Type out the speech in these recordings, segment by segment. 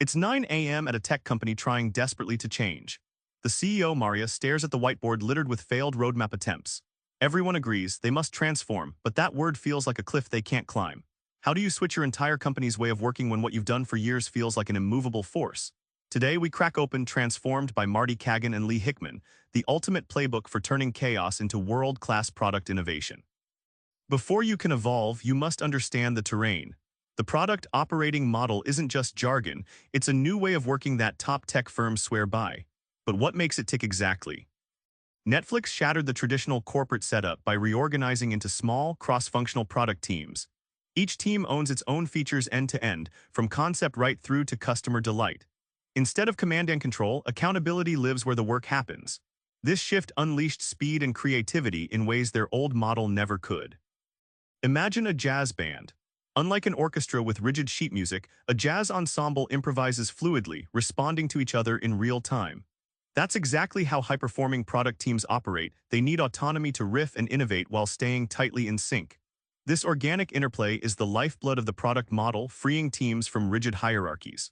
It's 9 a.m. at a tech company trying desperately to change. The CEO, Maria, stares at the whiteboard littered with failed roadmap attempts. Everyone agrees they must transform, but that word feels like a cliff they can't climb. How do you switch your entire company's way of working when what you've done for years feels like an immovable force? Today, we crack open Transformed by Marty Cagan and Hickman, the ultimate playbook for turning chaos into world-class product innovation. Before you can evolve, you must understand the terrain. The product operating model isn't just jargon, it's a new way of working that top tech firms swear by. But what makes it tick exactly? Netflix shattered the traditional corporate setup by reorganizing into small, cross-functional product teams. Each team owns its own features end-to-end, from concept right through to customer delight. Instead of command and control, accountability lives where the work happens. This shift unleashed speed and creativity in ways their old model never could. Imagine a jazz band. Unlike an orchestra with rigid sheet music, a jazz ensemble improvises fluidly, responding to each other in real time. That's exactly how high-performing product teams operate. They need autonomy to riff and innovate while staying tightly in sync. This organic interplay is the lifeblood of the product model, freeing teams from rigid hierarchies.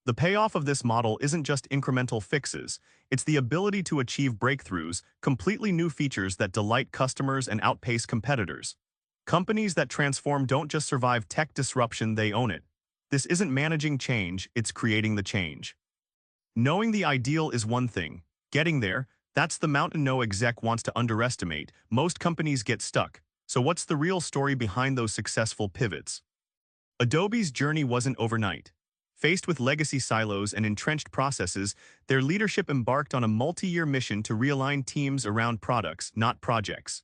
The payoff of this model isn't just incremental fixes, it's the ability to achieve breakthroughs, completely new features that delight customers and outpace competitors. Companies that transform don't just survive tech disruption, they own it. This isn't managing change, it's creating the change. Knowing the ideal is one thing. Getting there, that's the mountain no exec wants to underestimate. Most companies get stuck. So what's the real story behind those successful pivots? Adobe's journey wasn't overnight. Faced with legacy silos and entrenched processes, their leadership embarked on a multi-year mission to realign teams around products, not projects.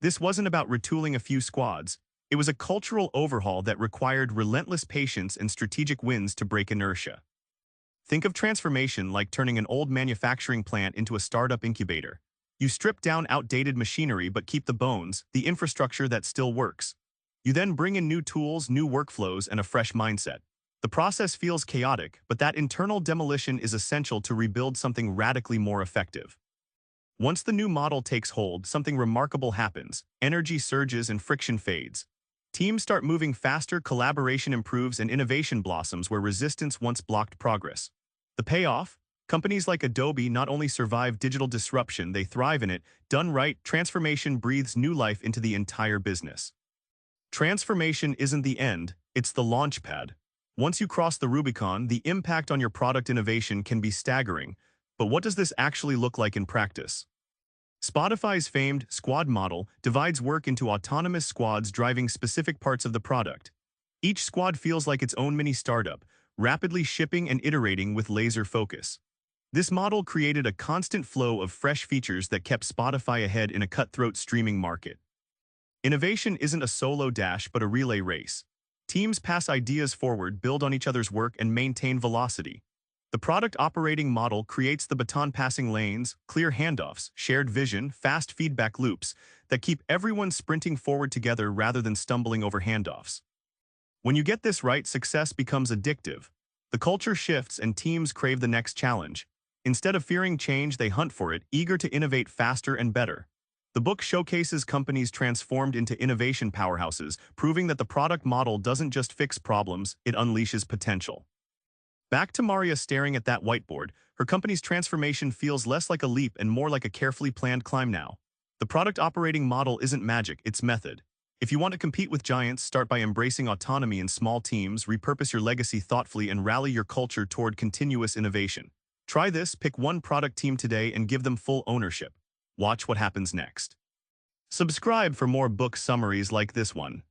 This wasn't about retooling a few squads. It was a cultural overhaul that required relentless patience and strategic wins to break inertia. Think of transformation like turning an old manufacturing plant into a startup incubator. You strip down outdated machinery but keep the bones, the infrastructure that still works. You then bring in new tools, new workflows, and a fresh mindset. The process feels chaotic, but that internal demolition is essential to rebuild something radically more effective. Once the new model takes hold, something remarkable happens. Energy surges and friction fades. Teams start moving faster, collaboration improves, and innovation blossoms where resistance once blocked progress. The payoff? Companies like Adobe not only survive digital disruption, they thrive in it. Done right, transformation breathes new life into the entire business. Transformation isn't the end, it's the launchpad. Once you cross the Rubicon, the impact on your product innovation can be staggering. But what does this actually look like in practice? Spotify's famed squad model divides work into autonomous squads driving specific parts of the product. Each squad feels like its own mini startup, rapidly shipping and iterating with laser focus. This model created a constant flow of fresh features that kept Spotify ahead in a cutthroat streaming market. Innovation isn't a solo dash but a relay race. Teams pass ideas forward, build on each other's work, and maintain velocity. The product operating model creates the baton-passing lanes, clear handoffs, shared vision, fast feedback loops that keep everyone sprinting forward together rather than stumbling over handoffs. When you get this right, success becomes addictive. The culture shifts and teams crave the next challenge. Instead of fearing change, they hunt for it, eager to innovate faster and better. The book showcases companies transformed into innovation powerhouses, proving that the product model doesn't just fix problems, it unleashes potential. Back to Maria staring at that whiteboard, her company's transformation feels less like a leap and more like a carefully planned climb now. The product operating model isn't magic, it's method. If you want to compete with giants, start by embracing autonomy in small teams, repurpose your legacy thoughtfully, and rally your culture toward continuous innovation. Try this, pick one product team today and give them full ownership. Watch what happens next. Subscribe for more book summaries like this one.